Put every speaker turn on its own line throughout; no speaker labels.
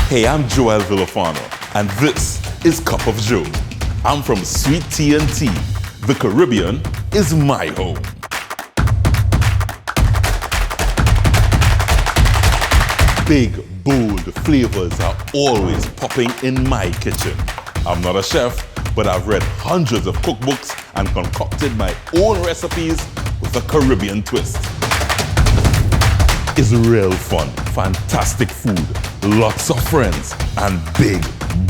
Hey, I'm Joel Villafano, and this is Cup of Joe. I'm from Sweet Tea and Tea. The Caribbean is my home. Big, bold flavors are always popping in my kitchen. I'm not a chef, but I've read hundreds of cookbooks and concocted my own recipes with a Caribbean twist. It's real fun, fantastic food, lots of friends, and big,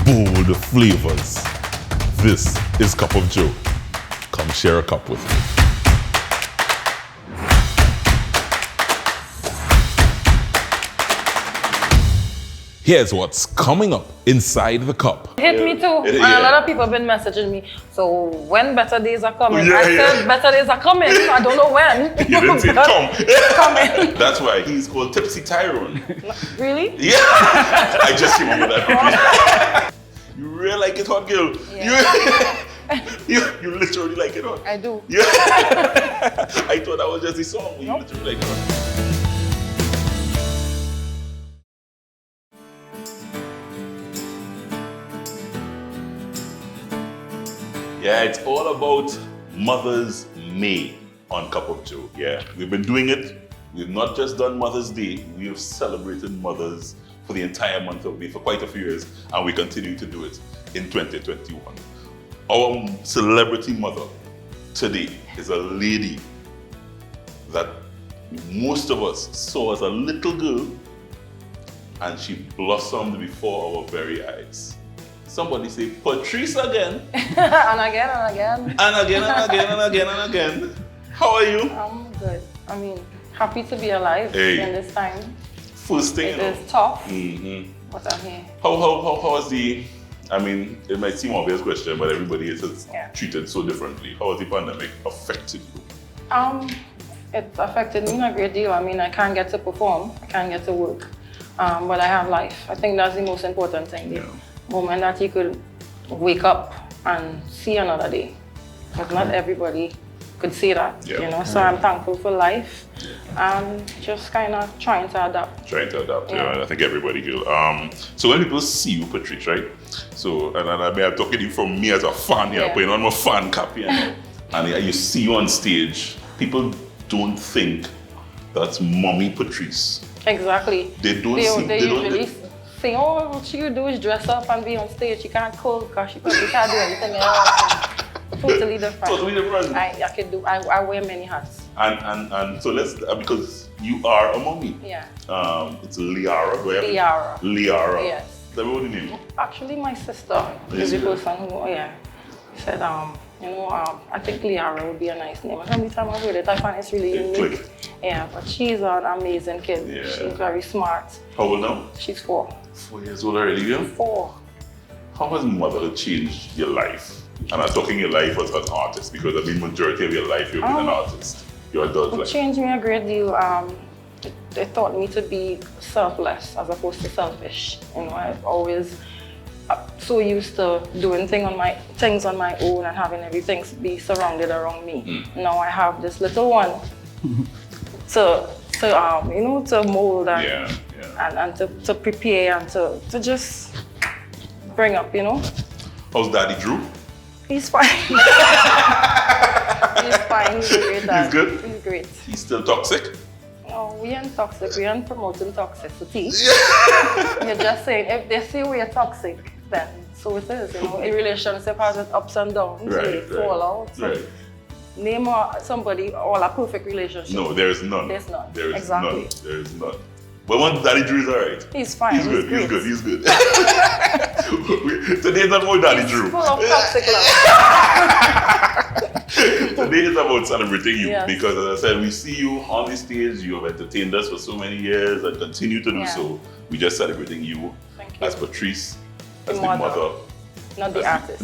bold flavors. This is Cup of Joe. Come share a cup with me. Here's what's coming up inside the cup.
Hit me too. And a lot of people have been messaging me. So when better days are coming? I said better days are coming. I don't know when.
You didn't say come.
It's coming.
That's why he's called Tipsy Tyrone.
Really?
Yeah. I just came up with that. You really like it hot, girl?
Yeah.
You literally like it hot?
I do.
Yeah. I thought that was just the song, but you literally like it hot. Yeah, it's all about Mother's May on Cup of Joe. Yeah, we've been doing it. We've not just done Mother's Day, we have celebrated mothers for the entire month of May for quite a few years, and we continue to do it in 2021. Our celebrity mother today is a lady that most of us saw as a little girl, and she blossomed before our very eyes. Somebody say, Patrice again.
And again and again.
And again and again and again and again. How are you?
I'm good. I mean, happy to be alive in this time.
First thing,
It is tough,
Mm-hmm.
but I'm here.
How is the, I mean, it might seem obvious question, but everybody is treated so differently. How has the pandemic affected you?
It affected me in a great deal. I mean, I can't get to perform, I can't get to work, but I have life. I think that's the most important thing. The moment that you could wake up and see another day, because not everybody could see that, you know. So I'm thankful for life and just kind of trying to adapt.
Yeah. I think everybody will. So when people see you, Patrice, right? So, and I mean, I'm talking to you from me as a fan, putting on my fan cap here, and you see you on stage, people don't think that's Mommy Patrice.
Exactly.
They don't
usually say, oh, what you do is dress up and be on stage. You can't cook because she probably can't do anything else. Totally different.
Totally different.
I wear many hats.
And so let's, because you are a mommy.
Yeah.
It's Liara.
Liara. Yes.
Is that what the name?
Actually, my sister is the person who, said, I think Liara would be a nice name. And every time I heard it, I find it's really unique. Yeah, but she's an amazing kid. Yeah. She's very smart.
How old now?
She's 4.
4 years old already, yeah?
4.
How has motherhood changed your life? And I'm talking your life as an artist, because I mean, majority of your life you've been an artist. Your adult life.
It changed me a great deal. It taught me to be selfless as opposed to selfish. You know, I've always so used to doing things on my own and having everything be surrounded around me. Now I have this little one to mold and to prepare and to just bring up, you know.
How's Daddy Drew?
He's fine. He's fine. He's a great dad.
He's good?
He's great.
He's still toxic?
No, we aren't toxic. We aren't promoting toxicity. You're just saying, if they say we're toxic, then so it is. You know, a relationship has its ups and downs. Fall out. So name somebody all a perfect relationship.
No, there is none.
There's none.
There is
exactly.
none. There is none. But once Daddy Drew is alright.
He's fine.
He's good. He's good. Today's not about Daddy Drew.
Full of toxic love.
Today is about celebrating you because, as I said, we see you on the stage. You have entertained us for so many years and continue to do so. We're just celebrating you as Patrice, as the mother,
not the artist.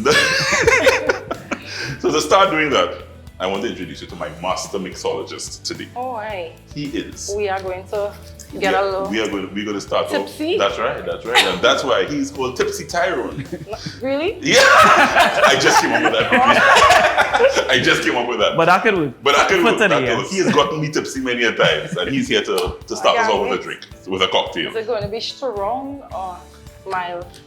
So to start doing that, I want to introduce you to my master mixologist today.
Oh, hi.
He is.
We are going to get a little.
We're going to start
tipsy.
That's right. And that's why he's called Tipsy Tyrone.
Really?
Yeah. I just came up with that.
But I could work.
He has gotten me tipsy many a times, and he's here to start us off with a drink, with a cocktail.
Is it going to be strong or? mild.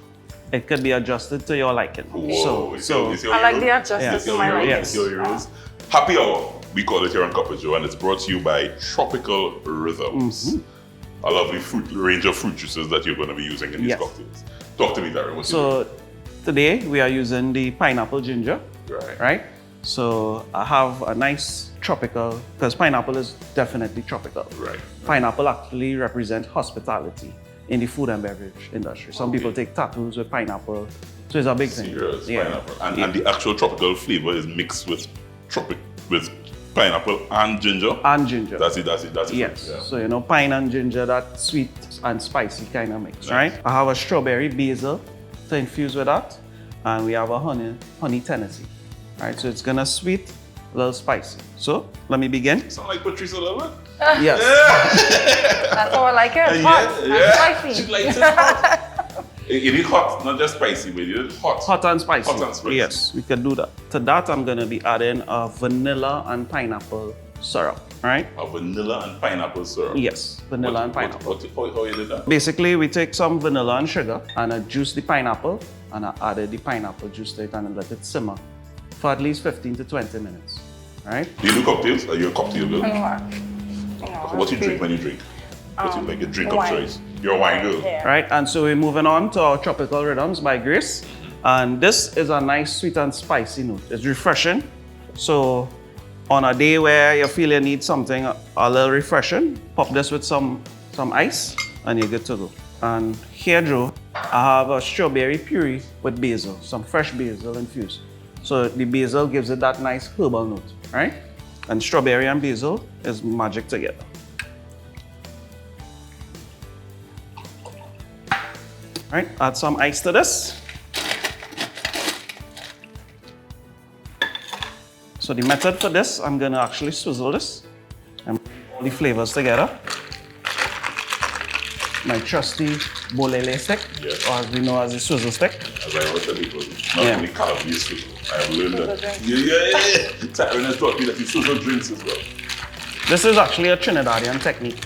It could be adjusted to your liking.
Whoa,
I like the adjustment to my liking.
Yes.
Happy Hour, we call it here on Cup of Joe, and it's brought to you by Tropical Rhythms. A lovely range of fruit juices that you're going to be using in these cocktails. Talk to me, Tyrone.
So today we are using the pineapple ginger, right? So I have a nice tropical, because pineapple is definitely tropical.
Right.
Pineapple actually represents hospitality in the food and beverage industry. Some people take tattoos with pineapple, so it's a big thing.
Serious pineapple. And the actual tropical flavor is mixed with pineapple and ginger.
And ginger.
That's it.
Yes.
Yeah.
So, you know, pine and ginger, that sweet and spicy kind of mix, right? I have a strawberry basil to infuse with that. And we have a honey Tennessee. Right? So it's gonna sweet, a little spicy. So let me begin.
Sound like Patrice a little bit?
Yes.
That's how I like it. It's hot and spicy.
She likes it hot. It is hot, not just spicy, but it is hot.
Hot and spicy.
Hot and spicy.
Yes, we can do that. To that, I'm gonna be adding a vanilla and pineapple syrup, right?
A vanilla and pineapple syrup.
Yes, vanilla and pineapple.
How you did that?
Basically, we take some vanilla and sugar and I juice the pineapple and I added the pineapple juice to it and I let it simmer for at least 15 to 20 minutes, right?
Do you do cocktails? Are you a cocktail girl?
No,
What do you drink when you drink? What's like a drink of
wine.
choice? You're a wine girl.
Yeah.
Right, and so we're moving on to our Tropical Rhythms by Grace. And this is a nice sweet and spicy note. It's refreshing. So on a day where you feel you need something a little refreshing, pop this with some ice and you're good to go. And here, Joe, I have a strawberry puree with basil, some fresh basil infused. So the basil gives it that nice herbal note, right? And strawberry and basil is magic together. Right, add some ice to this. So the method for this, I'm gonna actually swizzle this and put all the flavors together. My trusty bolele stick, or as we know as the swizzle stick.
As I always tell people, not only Calabrese swizzle. I have learned that. Yeah. Tyrone has taught me that you swizzle drinks as well.
This is actually a Trinidadian technique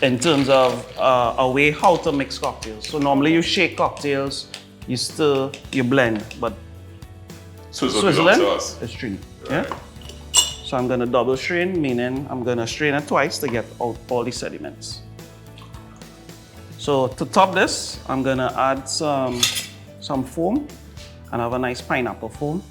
in terms of a way how to mix cocktails. So normally you shake cocktails, you stir, you blend, but swizzling is Trini.
Right.
Yeah? So I'm gonna double strain, meaning I'm gonna strain it twice to get out all the sediments. So to top this, I'm gonna add some foam, and I have a nice pineapple foam.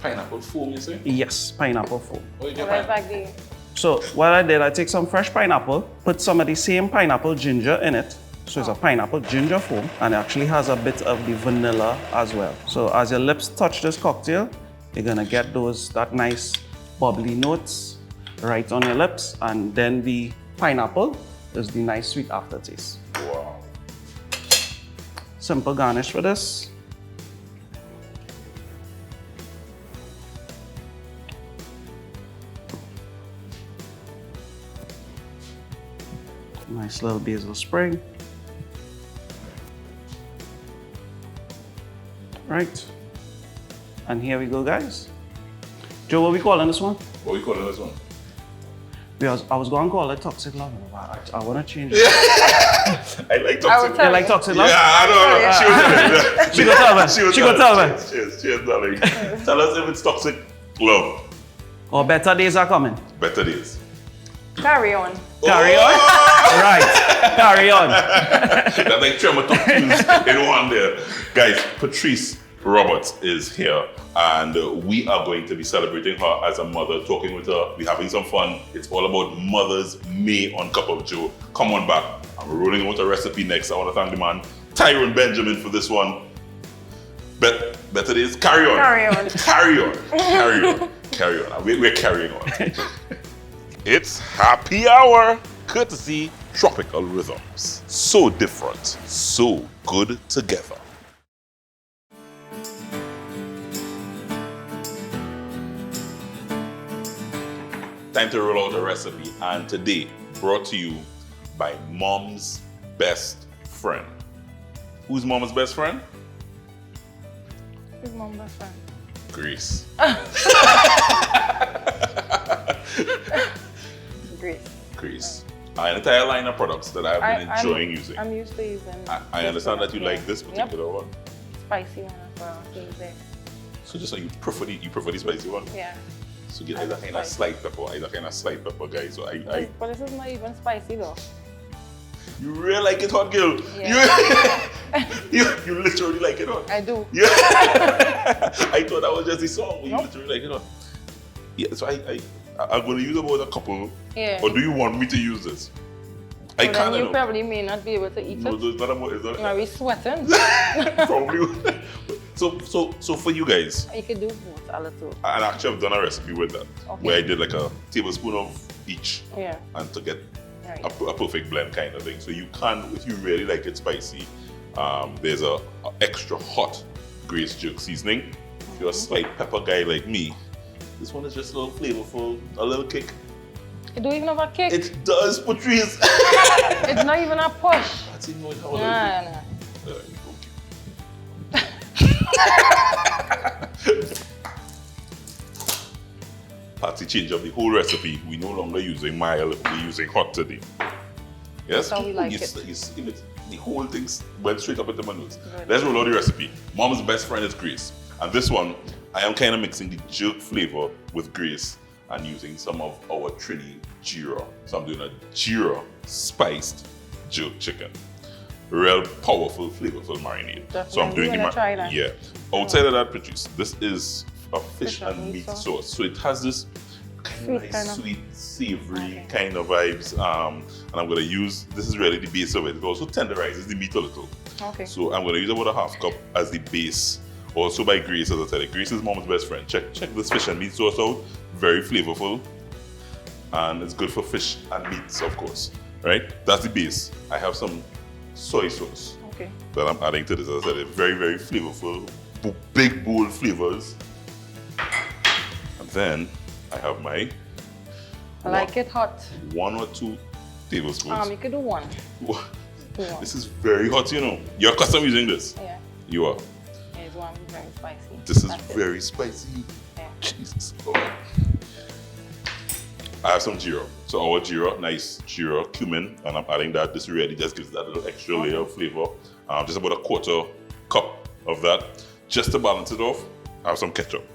Pineapple foam, you say?
Yes, pineapple foam.
Oh, you get
Where's
pineapple?
like the
So what I did, I take some fresh pineapple, put some of the same pineapple ginger in it. So it's a pineapple ginger foam, and it actually has a bit of the vanilla as well. So as your lips touch this cocktail, you're gonna get that nice bubbly notes right on your lips, and then the pineapple is the nice sweet aftertaste.
Wow.
Simple garnish for this. Nice little basil sprig. Right. And here we go, guys. Joe, what are we calling this one?
What are you calling this one?
I was going to call it Toxic Love, but I want to change it.
I like toxic.
You like Toxic Love?
Yeah, I know.
She go tell me. She go tell me.
Cheers, darling. Tell us if it's toxic love.
Or better days are coming.
Better days.
carry on.
Carry on? Right. Carry on.
That's like Tremor Top Tunes in one there. Guys, Patrice Roberts is here, and we are going to be celebrating her as a mother, talking with her, we're having some fun. It's all about Mother's May on Cup of Joe. Come on back. I'm rolling out a recipe next. I want to thank the man, Tyrone Benjamin, for this one. Better days. Carry on.
Carry on.
Carry on. Carry on. Carry on. We're carrying on. It's happy hour, courtesy Tropical Rhythms. So different, so good together. Time to roll out a recipe, and today brought to you by Mom's Best Friend. Who's Mom's best friend?
Who's mom best friend?
Greece.
Greece.
Greece. an entire line of products that I've been enjoying using.
I'm used to using.
I understand that you like this particular one.
Spicy one as well.
So just like you prefer the spicy one?
Yeah.
So get either kind of slight pepper, guys. So
But this is not even spicy though.
You really like it hot, girl.
Yeah.
You literally like it hot.
I do.
Yeah. I thought that was just a song, but you literally like it hot. Yeah, so I'm going to use about a couple.
Yeah.
Or do you want me to use this?
I can't. You probably may not be able to eat it.
No, it's not about.
You might be sweating.
Probably. So for you guys.
You could do both a little.
And actually, I've done a recipe with that, where I did like a tablespoon of each.
Yeah.
And to get a perfect blend kind of thing. So you can, if you really like it spicy, there's a extra hot Grace jerk seasoning. If you're a slight pepper guy like me, this one is just a little flavorful, a little kick.
It don't even have a kick.
It does, Patrice.
It's not even a push.
That's even what
Nah.
Patsy changed up the whole recipe. We no longer using mild, we're using hot today. Yes?
That's how we like it.
You see it? The whole thing went straight up into my nose. Let's roll out the recipe. Mom's best friend is Grace. And this one, I am kind of mixing the jerk flavor with Grace and using some of our Trini jira. So I'm doing a jira spiced jerk chicken. Real powerful, flavorful marinade.
Definitely.
So I'm doing
try that.
Yeah. Outside of that, Patrice, this is a fish and meat sauce. So it has this sweet, savory kind of vibes. And I'm gonna use, this is really the base of it. It also tenderizes the meat a little.
Okay.
So I'm gonna use about a half cup as the base. Also by Grace, as I said, Grace is Mom's best friend. Check this fish and meat sauce out. Very flavorful. And it's good for fish and meats, of course. Right? That's the base. I have some soy sauce that I'm adding to this. As I said, it's very, very flavorful. Big, bold flavors. And then I have my...
I like it hot.
1 or 2 tablespoons.
You could do one.
This is very hot, you know. You're custom using this?
Yeah.
You are?
Yeah, it's one very spicy.
This is very spicy.
Yeah.
Jesus. Oh. I have some jira. So our jira, nice jira cumin, and I'm adding that. This really just gives that little extra layer of flavor. Just about a 1/4 cup of that. Just to balance it off, I have some ketchup.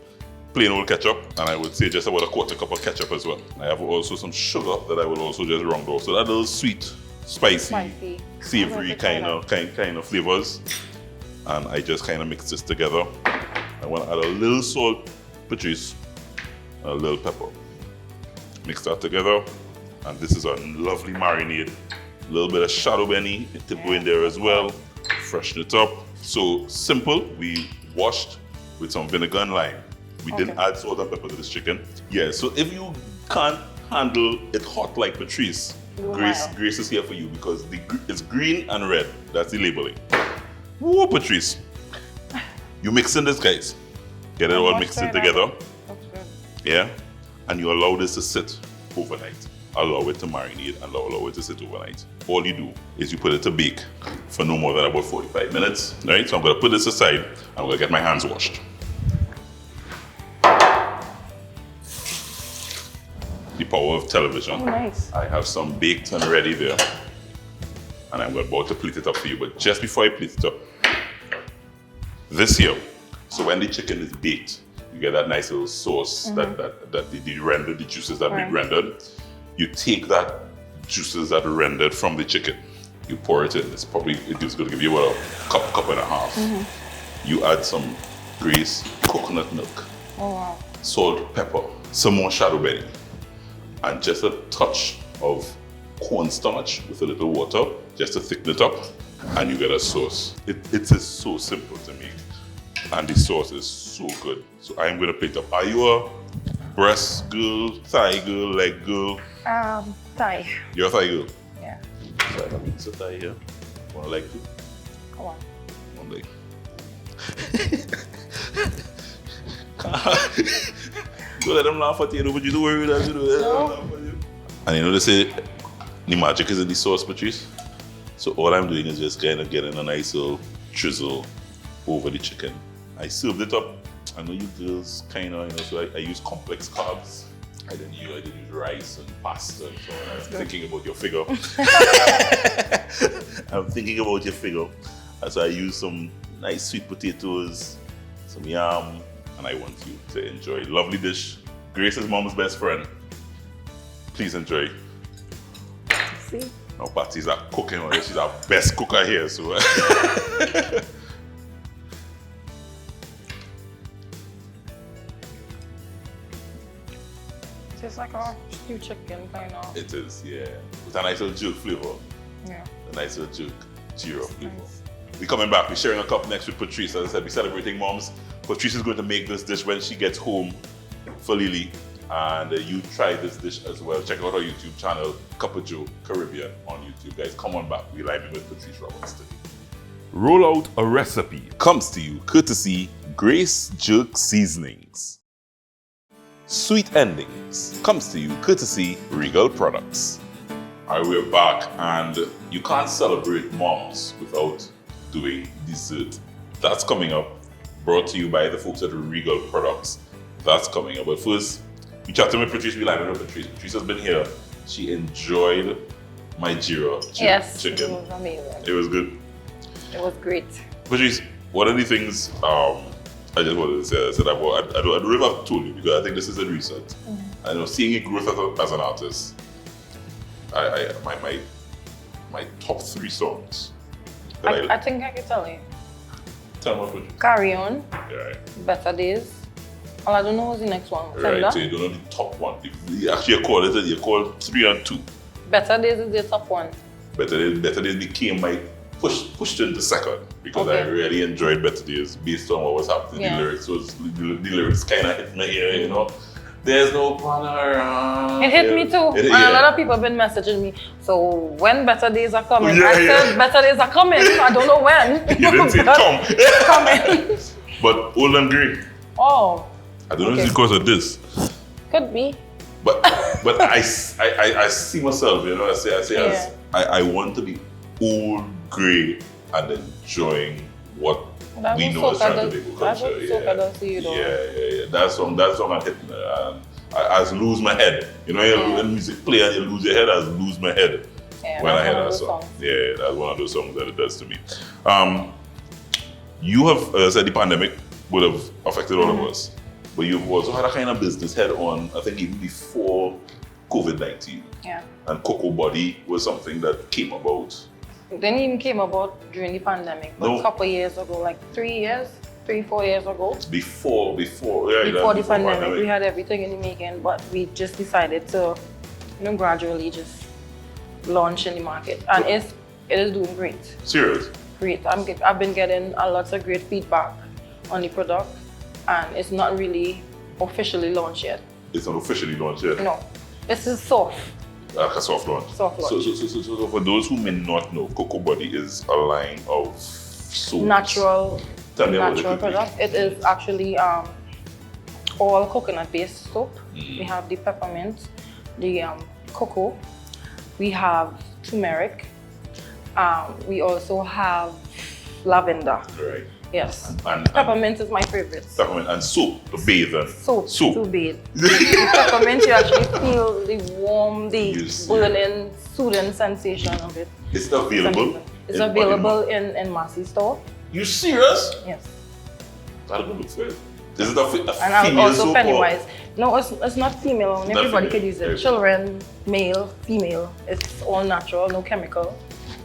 Plain old ketchup, and I would say just about a 1/4 cup of ketchup as well. I have also some sugar that I will also just round off. So that little sweet, spicy. Savory kind of flavors. And I just kind of mix this together. I want to add a little salt, Patrice, a little pepper. Mix that together, and this is a lovely marinade. A little bit of shadow benny to go in there as well. Freshen it up. So simple. We washed with some vinegar and lime. We didn't add salt and pepper to this chicken. Yeah, so if you can't handle it hot like Patrice, Grace is here for you because it's green and red. That's the labeling. Whoa, Patrice. You mixing this, guys. Get it all mixed in together. Yeah. And you allow this to sit overnight. Allow it to marinate and allow it to sit overnight. All you do is you put it to bake for no more than about 45 minutes. Right? So I'm gonna put this aside and I'm gonna get my hands washed. The power of television.
Oh, nice.
I have some baked and ready there. And I'm about to plate it up for you. But just before I plate it up, this here. So when the chicken is baked, you get that nice little sauce that the rendered, the juices that we rendered. You take that juices that are rendered from the chicken. You pour it in. It's going to give you about a cup and a half. You add some Grace coconut milk, salt, pepper, some more shadow berry, and just a touch of cornstarch with a little water, just to thicken it up, and you get a sauce. It is so simple to make, and the sauce is so good. So I'm going to plate up. Are you a breast girl, thigh girl, leg girl?
Thigh.
You're a thigh girl?
Yeah.
So I have a piece of thigh here. Want a leg too?
Come on.
One leg. Don't let them laugh at you, but you don't worry that you do it.
No.
And you know they say the magic is in the sauce, Patrice. So all I'm doing is just kind of getting a nice little drizzle over the chicken. I served it up. I know you girls kind of, so I use complex carbs. I didn't use rice and pasta and so on. I'm thinking about your figure. I'm thinking about your figure. And so I used some nice sweet potatoes, some yam, and I want you to enjoy. Lovely dish. Grace's mom's best friend. Please enjoy.
See?
Now Patsy's a cooking on it. She's our best cooker here, so.
It's like a stew chicken kind of.
It is, yeah. With a nice little jerk flavor.
Yeah.
A nice little jerk Geera flavor.
Nice.
We're coming back. We're sharing a cup next with Patrice. As I said, we're celebrating moms. Patrice is going to make this dish when she gets home for Lily. And you try this dish as well. Check out our YouTube channel, Cup of Joe Caribbean on YouTube. Guys, come on back. We're live with Patrice Roberts today. Roll out a recipe comes to you courtesy Grace Jerk Seasonings. Sweet Endings comes to you courtesy Regal Products. All right, we're back, and you can't celebrate moms without doing dessert. That's coming up, brought to you by the folks at Regal Products. That's coming up. But first, we chatted with Patrice. We live with Patrice. Patrice has been here. She enjoyed my Geera
Yes,
chicken.
it was amazing.
It was good.
It was great.
Patrice, one of the things I just wanted to say, I said, I don't know if I've told you, because I think this is a research. I know seeing your growth as an artist, my top 3 songs.
I think I can tell you.
Tell me what Patrice.
Carry On,
Yeah.
Better Days. All I don't know was the next one.
Right,
Tender.
so you don't know the top one. You actually call it, you call 3 and 2.
Better Days is the top one.
Better Days became my pushed into second, because I
Okay.
really enjoyed Better Days based on what was happening.
Yeah.
The lyrics kind of hit my ear, you know. There's no panorama.
It hit me too. And a lot of people have been messaging me. So when Better Days are coming?
Yeah,
I
yeah.
said Better Days are coming. I don't know when.
You didn't see it
But
come.
it's coming.
But Old and Grey.
Oh,
I don't know if
Okay.
it's because of this,
could be.
but I see myself, you know. I say as
Yeah.
I want to be old, grey, and enjoying what
That's
we
what
know as
Soca
Trinidad
does. That's what
culture.
Soca does to you, though.
Yeah. That song I hit me, and I just lose my head. You know, when music play and you lose your head, I just lose my head
Yeah,
when I
that's
hear
one of
that
those
song.
songs.
Yeah, that's one of those songs that it does to me. You have said the pandemic would have affected all of us, but you've also had a kind of business head on, I think, even before COVID-19.
Yeah.
And Cocoa Body was something that came about.
It didn't even came about during the pandemic, but
No.
a couple of years ago, like 4 years ago.
Before
Before the pandemic, we had everything in the making, but we just decided to, gradually just launch in the market, and it is doing great.
Serious?
Great. I've been getting a lot of great feedback on the product, and it's not really officially launched yet.
It's not officially launched yet.
No, this is soft.
Like a soft launch.
Soft launch.
So for those who may not know, Cocoa Body is a line of soaps.
Natural
Tell me about it quickly.
product. It is actually all coconut-based soap. We have the peppermint, the cocoa. We have turmeric. We also have lavender.
Right.
Yes.
And
Peppermint is my favorite.
peppermint and soap to bathe in.
Soap. To bathe.
the
The peppermint, you actually feel the warm, the
Yes,
burning, soothing sensation of it.
It's available.
It's available in Massey store.
You serious?
Yes.
Gotta go look for it. Is it a
And I'm
female
also
soap?
Pennywise. No, it's not female.
Not
Everybody
female.
could use it.
Okay.
Children, male, female. It's all natural, no chemical.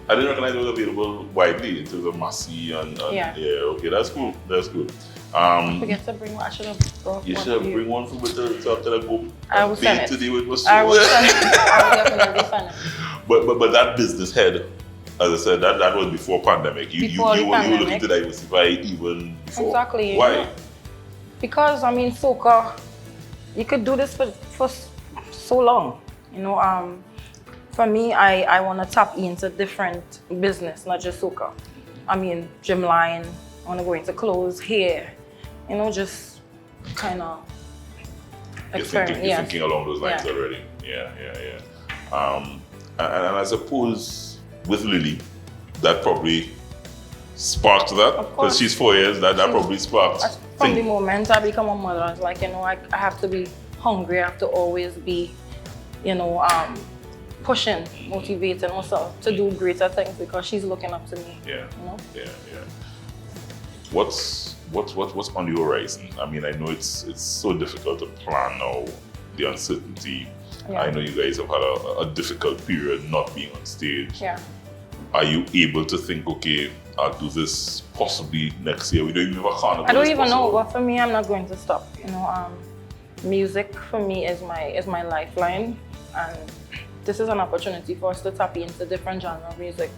I didn't recognize it was available widely in terms of Massey and
Yeah.
Okay, that's cool. That's good.
Forget to bring one. I should have brought
You
one
should
for you.
bring one for winter so after that go.
I will send it.
Today with my
I will
soap.
send it. I will definitely send it.
But that business head, as I said, that was before pandemic. You
Before the
were looking
pandemic.
to diversify even before.
Exactly.
Why?
Because Soca, you could do this for so long. For me, I want to tap into different business, not just Soca. Gym line, I want to go into clothes, hair, just kind of experiment.
You're thinking along those lines
Yeah.
already. Yeah. And I suppose with Lily, that probably sparked that.
Of course.
Because she's 4 years, that probably sparked.
From the moment I become a mother, it's like, I have to be hungry. I have to always be, you know, pushing, motivating herself to do greater things because she's looking up to me.
Yeah.
You know?
Yeah. What's on your horizon? I mean, I know it's so difficult to plan now, the uncertainty.
Yeah.
I know you guys have had a difficult period not being on stage.
Yeah.
Are you able to think, okay, I'll do this possibly next year? We don't even have a carnival.
I don't even know, but for me, I'm not going to stop. You know, music for me is my lifeline, and this is an opportunity for us to tap into different genres of music.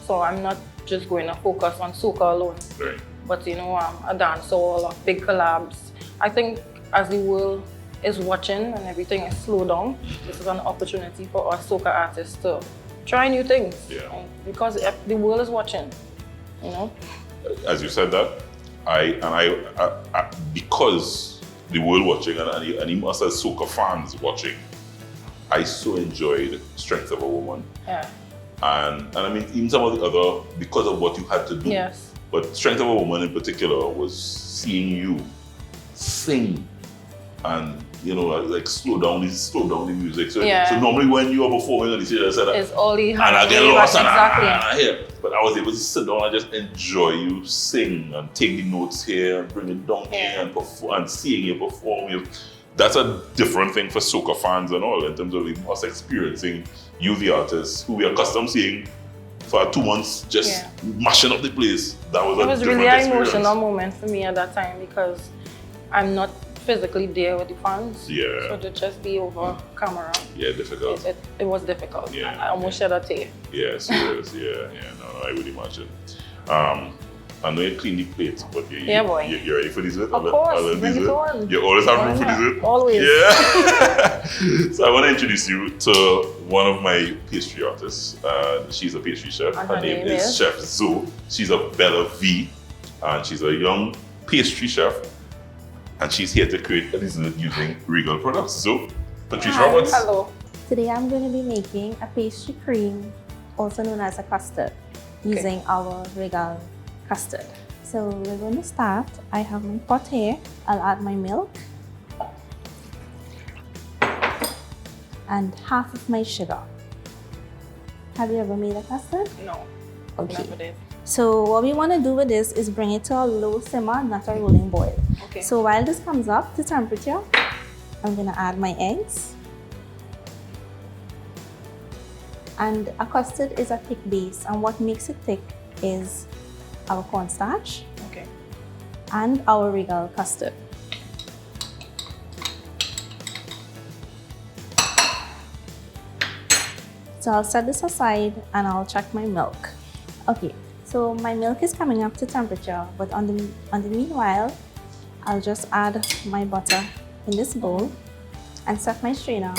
So I'm not just going to focus on soca alone.
Right.
But you know, a dancehall, big collabs. I think as the world is watching and everything is slowed down, this is an opportunity for us soca artists to try new things.
Yeah.
Because the world is watching, you know.
As you said that, I because the world watching and even us as soca fans watching, I so enjoyed Strength of a Woman.
Yeah.
And I mean, even some of the other, because of what you had to do.
Yes.
But Strength of a Woman in particular was seeing you sing and, you know, like slow down the music. So,
Yeah.
so normally when you are performing on the stage, I said,
It's all the
and I get lost and
exactly.
I hear. But I was able to sit down and just enjoy you sing and take the notes here and bring it down here and perform and seeing you perform. That's a different thing for soca fans and all in terms of us experiencing you, the artist, who we are accustomed seeing for 2 months, just mashing up the place. That was
It
a
was
different
really an
experience.
emotional moment for me at that time because I'm not physically there with the fans.
Yeah.
So to just be over camera,
Yeah, difficult.
it was difficult.
Yeah.
I almost shed a tear.
Yeah, serious. No, I would imagine. I know you clean the plate, but you ready for dessert?
Of course, bring it on.
You always have room for dessert?
Always.
Yeah. So I want to introduce you to one of my pastry artists. She's a pastry chef.
And
her name is Chef Zoe. She's a Bella V, and she's a young pastry chef. And she's here to create a dessert using Regal products. So, Patrice Roberts.
Hello.
Today I'm going to be making a pastry cream, also known as a custard, using our Regal custard. So we're going to start. I have my pot here. I'll add my milk and half of my sugar. Have you ever made a custard?
No.
Okay.
Never did.
So what we want to do with this is bring it to a low simmer, not a rolling boil.
Okay.
So while this comes up to temperature, I'm going to add my eggs. And a custard is a thick base, and what makes it thick is our cornstarch and our Regal custard. So I'll set this aside and I'll check my milk. Okay, so my milk is coming up to temperature, but on the meanwhile, I'll just add my butter in this bowl and set my strainer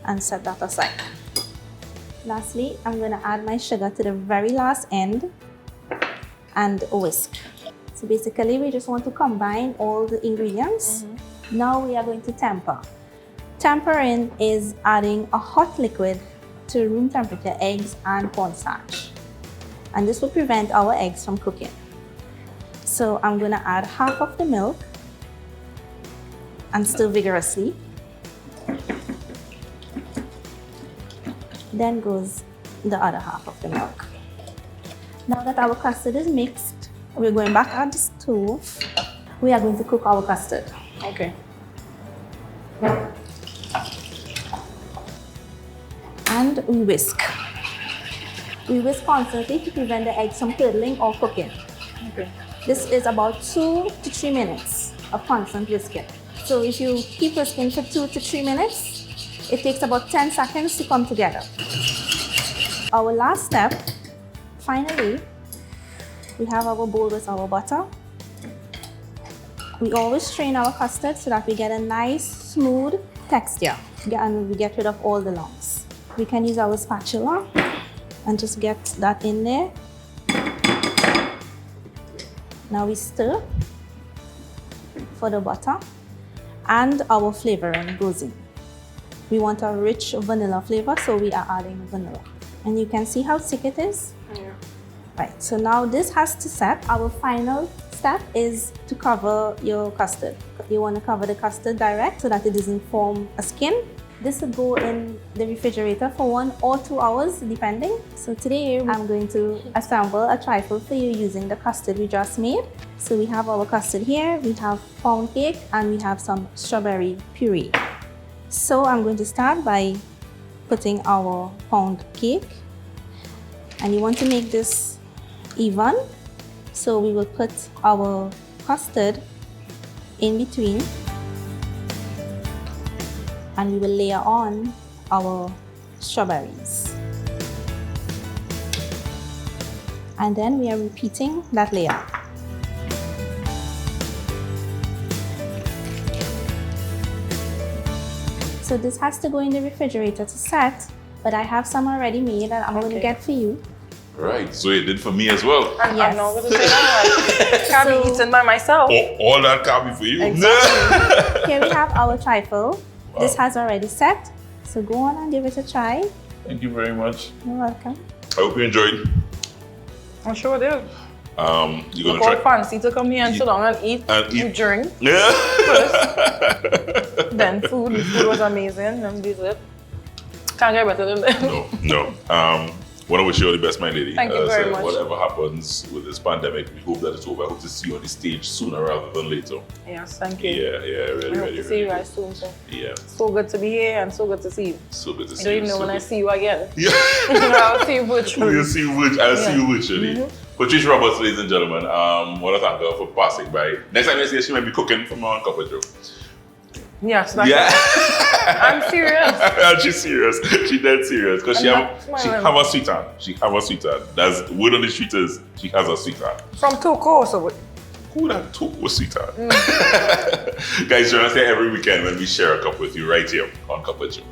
and set that aside. Lastly, I'm going to add my sugar to the very last end and whisk. So basically, we just want to combine all the ingredients. Now we are going to temper. Tempering is adding a hot liquid to room temperature eggs and cornstarch. And this will prevent our eggs from cooking. So I'm going to add half of the milk and stir vigorously. Then goes the other half of the milk. Now that our custard is mixed, we're going back at the stove. We are going to cook our custard.
Okay.
And we whisk. We whisk constantly to prevent the eggs from curdling or cooking.
Okay.
This is about 2 to 3 minutes of constant whisking. So if you keep whisking for 2 to 3 minutes, it takes about 10 seconds to come together. Our last step, finally, we have our bowl with our butter. We always strain our custard so that we get a nice, smooth texture and we get rid of all the lumps. We can use our spatula and just get that in there. Now we stir for the butter and our flavoring goes in. We want a rich vanilla flavor, so we are adding vanilla. And you can see how thick it is.
Yeah.
Right, so now this has to set. Our final step is to cover your custard. You want to cover the custard direct so that it doesn't form a skin. This will go in the refrigerator for 1 or 2 hours, depending. So today I'm going to assemble a trifle for you using the custard we just made. So we have our custard here, we have pound cake, and we have some strawberry puree. So I'm going to start by putting our pound cake. And you want to make this even. So we will put our custard in between. And we will layer on our strawberries. And then we are repeating that layer. So this has to go in the refrigerator to set, but I have some already made that I'm going to get for you.
Right, so you did for me as well.
I'm
Yes.
not going to say that. I can't be eaten by myself.
All that can be for you.
Exactly.
Here we have our trifle.
Wow.
This has already set, so go on and give it a try.
Thank you very much.
You're welcome.
I hope you enjoyed.
I'm sure did.
You're
Look
gonna
all
try.
fancy to come here and sit down and eat. You drink.
Yeah.
Then food. The food was amazing. And dessert. Can't get better than that.
No. Want to wish you all the best, my lady.
Thank you
As I
very
said,
much.
Whatever happens with this pandemic, we hope that it's over. I hope to see you on the stage sooner rather than later.
Yes, thank you.
Yeah,
I
really,
hope to see you guys soon. So.
Yeah,
So good to be here and so good to see you.
so good to
I
see
don't
you.
even know
so
when I
good.
see you again.
Yeah.
I'll see you virtually.
I'll see you virtually. Patrice Roberts, ladies and gentlemen. Want to thank her for passing by. Next time I see her, she might be cooking for my Cup of Joe.
Yes, that's
Yeah.
I'm serious.
She's serious. She's dead serious. Because she
I'm
have
not smiling.
a sweetheart. She have a sweetheart. That's word on the street is she has a sweetheart.
From Toko, so
Who that took was sweetheart? Guys, join us here every weekend when we share a cup with you right here on Cup of Joe.